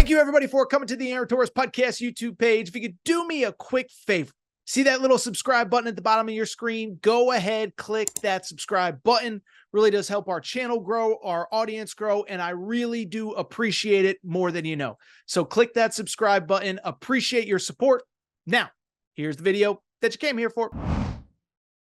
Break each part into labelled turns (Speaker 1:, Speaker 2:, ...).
Speaker 1: Thank you, everybody, for coming to the Aaron Torres Podcast YouTube page. If you could do me a quick favor, see that little subscribe button at the bottom of your screen? Go ahead, click that subscribe button. Really does help our channel grow, our audience grow, and I really do appreciate it more than you know. So click that subscribe button. Appreciate your support. Now, here's the video that you came here for.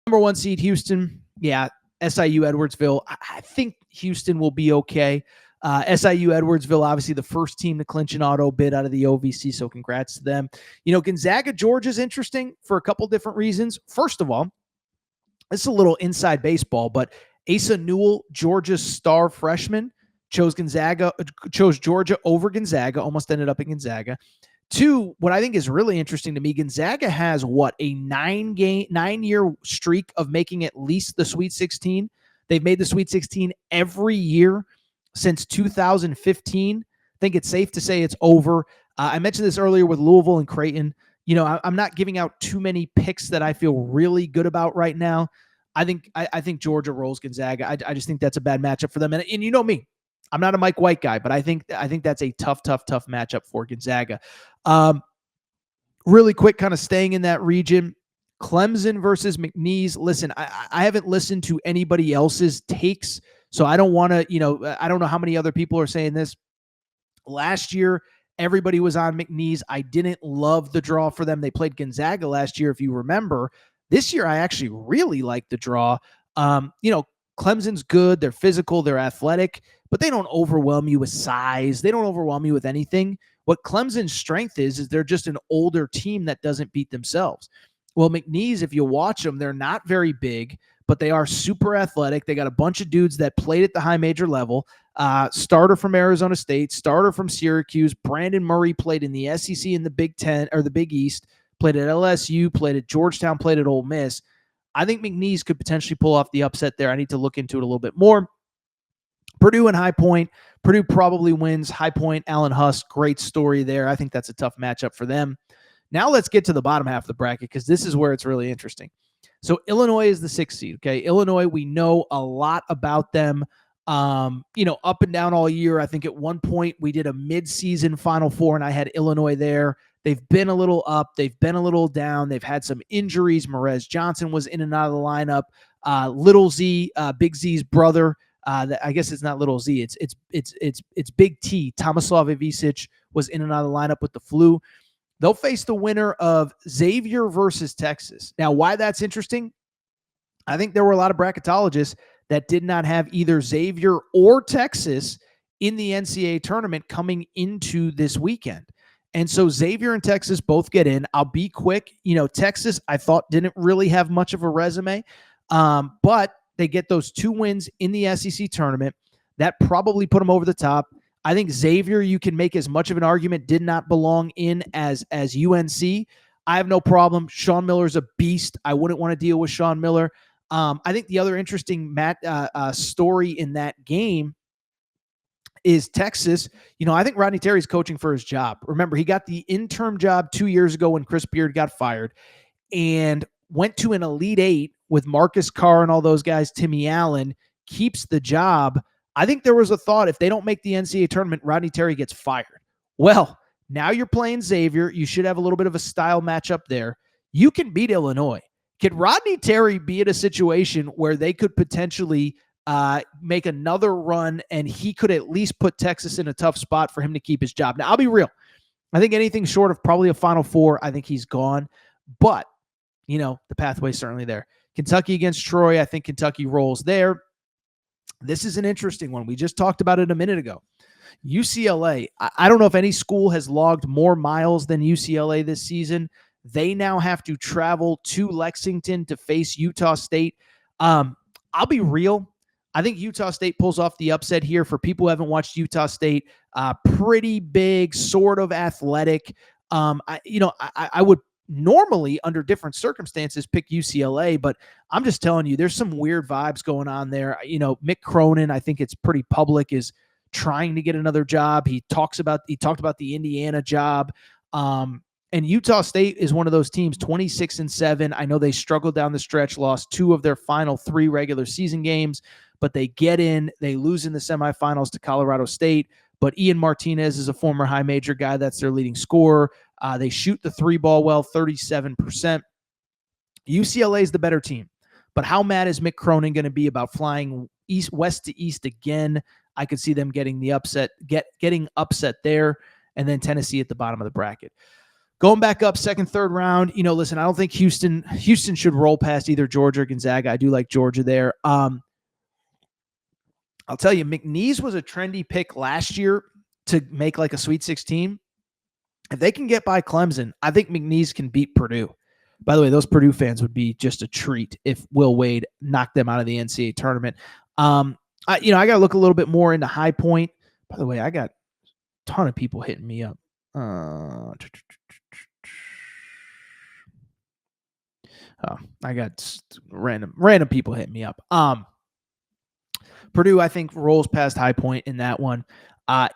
Speaker 1: Number 1 seed, Houston. Yeah, SIU Edwardsville. I think Houston will be okay. SIU Edwardsville, obviously the first team to clinch an auto bid out of the OVC, so congrats to them. You know, Gonzaga, Georgia is interesting for a couple different reasons. First of all, this is a little inside baseball, but Asa Newell, Georgia's star freshman, chose Georgia over Gonzaga, almost ended up in Gonzaga. 2, what I think is really interesting to me, Gonzaga has a 9-year streak of making at least the Sweet 16. They've made the Sweet 16 every year since 2015. I think it's safe to say it's over. I mentioned this earlier with Louisville and Creighton. You know, I'm not giving out too many picks that I feel really good about right now. I think Georgia rolls Gonzaga. I just think that's a bad matchup for them. And you know me, I'm not a Mike White guy, but I think that's a tough matchup for Gonzaga. Really quick, kind of staying in that region, Clemson versus McNeese. Listen, I haven't listened to anybody else's takes, so I don't want to, I don't know how many other people are saying this. Last year, everybody was on McNeese. I didn't love the draw for them. They played Gonzaga last year, if you remember. This year, I actually really like the draw. Clemson's good. They're physical. They're athletic, but they don't overwhelm you with size. They don't overwhelm you with anything. What Clemson's strength is they're just an older team that doesn't beat themselves. Well, McNeese, if you watch them, they're not very big, but they are super athletic. They got a bunch of dudes that played at the high major level. Starter from Arizona State, starter from Syracuse. Brandon Murray played in the SEC in the Big Ten or the Big East, played at LSU, played at Georgetown, played at Ole Miss. I think McNeese could potentially pull off the upset there. I need to look into it a little bit more. Purdue and High Point. Purdue probably wins. High Point, Allen Husk, great story there. I think that's a tough matchup for them. Now let's get to the bottom half of the bracket because this is where it's really interesting. So Illinois is the 6th seed, okay? Illinois, we know a lot about them, up and down all year. I think at one point we did a mid-season Final Four, and I had Illinois there. They've been a little up. They've been a little down. They've had some injuries. Morez Johnson was in and out of the lineup. Little Z, Big Z's brother, I guess it's not Little Z. It's Big T. Tomislav Ivicic was in and out of the lineup with the flu. They'll face the winner of Xavier versus Texas. Now, why that's interesting, I think there were a lot of bracketologists that did not have either Xavier or Texas in the NCAA tournament coming into this weekend. And so Xavier and Texas both get in. I'll be quick. Texas, I thought, didn't really have much of a resume, but they get those 2 wins in the SEC tournament. That probably put them over the top. I think Xavier, you can make as much of an argument, did not belong in as UNC. I have no problem. Sean Miller's a beast. I wouldn't want to deal with Sean Miller. I think the other interesting story in that game is Texas. I think Rodney Terry's coaching for his job. Remember, he got the interim job 2 years ago when Chris Beard got fired and went to an Elite Eight with Marcus Carr and all those guys. Timmy Allen keeps the job. I think there was a thought, if they don't make the NCAA tournament, Rodney Terry gets fired. Well, now you're playing Xavier. You should have a little bit of a style matchup there. You can beat Illinois. Could Rodney Terry be in a situation where they could potentially make another run and he could at least put Texas in a tough spot for him to keep his job? Now, I'll be real. I think anything short of probably a Final Four, I think he's gone. But, the pathway's certainly there. Kentucky against Troy, I think Kentucky rolls there. This is an interesting one. We just talked about it a minute ago. UCLA, I don't know if any school has logged more miles than UCLA this season. They now have to travel to Lexington to face Utah State. I'll be real. I think Utah State pulls off the upset here. For people who haven't watched Utah State, pretty big, sort of athletic. I would normally, under different circumstances, pick UCLA, but I'm just telling you, there's some weird vibes going on there. Mick Cronin, I think it's pretty public, is trying to get another job. He talked about the Indiana job. And Utah State is one of those teams, 26-7. I know they struggled down the stretch, lost 2 of their final 3 regular season games, but they get in, they lose in the semifinals to Colorado State. but Ian Martinez is a former high major guy. That's their leading scorer. They shoot the three ball well, 37%. UCLA is the better team. But how mad is Mick Cronin going to be about flying west to east again? I could see them getting the upset, getting upset there, and then Tennessee at the bottom of the bracket. Going back up, second, third round, listen, I don't think Houston should roll past either Georgia or Gonzaga. I do like Georgia there. I'll tell you, McNeese was a trendy pick last year to make like a Sweet 16. If they can get by Clemson, I think McNeese can beat Purdue. By the way, those Purdue fans would be just a treat if Will Wade knocked them out of the NCAA tournament. I got to look a little bit more into High Point. By the way, I got a ton of people hitting me up. I got random people hitting me up. Purdue, I think, rolls past High Point in that one.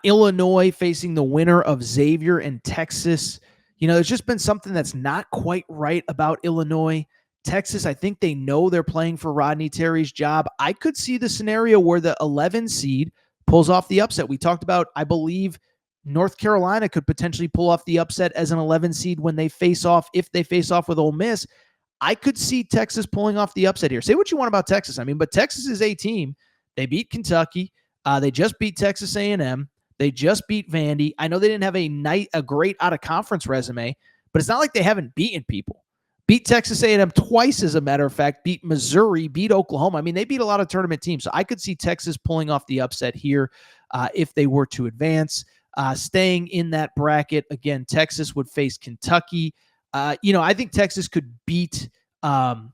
Speaker 1: Illinois facing the winner of Xavier and Texas. There's just been something that's not quite right about Illinois. Texas, I think they know they're playing for Rodney Terry's job. I could see the scenario where the 11 seed pulls off the upset. We talked about, I believe, North Carolina could potentially pull off the upset as an 11 seed when they face off, if they face off with Ole Miss. I could see Texas pulling off the upset here. Say what you want about Texas. But Texas is a team. They beat Kentucky. They just beat Texas A&M. They just beat Vandy. I know they didn't have a great out-of-conference resume, but it's not like they haven't beaten people. Beat Texas A&M twice, as a matter of fact. Beat Missouri. Beat Oklahoma. They beat a lot of tournament teams. So I could see Texas pulling off the upset here if they were to advance. Staying in that bracket, again, Texas would face Kentucky. I think Texas could beat Illinois.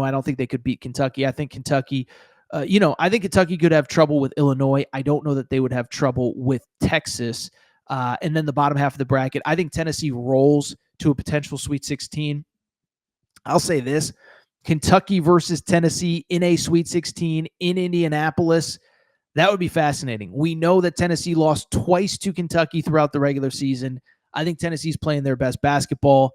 Speaker 1: I don't think they could beat Kentucky. I think Kentucky could have trouble with Illinois. I don't know that they would have trouble with Texas. And then the bottom half of the bracket, I think Tennessee rolls to a potential Sweet 16. I'll say this: Kentucky versus Tennessee in a Sweet 16 in Indianapolis. That would be fascinating. We know that Tennessee lost twice to Kentucky throughout the regular season. I think Tennessee's playing their best basketball.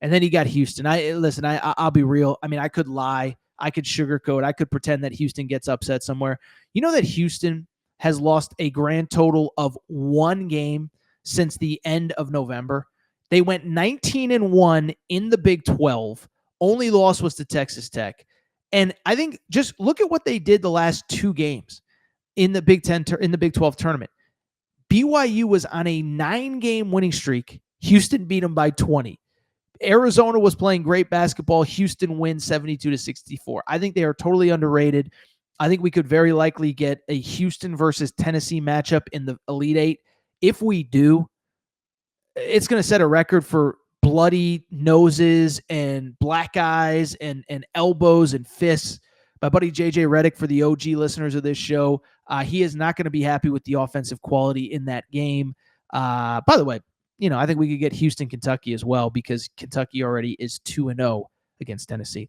Speaker 1: And then you got Houston. I'll be real. I could lie. I could sugarcoat. I could pretend that Houston gets upset somewhere. You know that Houston has lost a grand total of one game since the end of November. They went 19-1 in the Big 12. Only loss was to Texas Tech. And I think just look at what they did the last two games in the Big 12 tournament. BYU was on a 9-game winning streak. Houston beat them by 20. Arizona was playing great basketball. Houston wins 72-64. I think they are totally underrated. I think we could very likely get a Houston versus Tennessee matchup in the Elite Eight. If we do, it's going to set a record for bloody noses and black eyes and elbows and fists. My buddy JJ Redick, for the OG listeners of this show, he is not going to be happy with the offensive quality in that game. By the way, I think we could get Houston, Kentucky as well, because Kentucky already is 2-0 against Tennessee.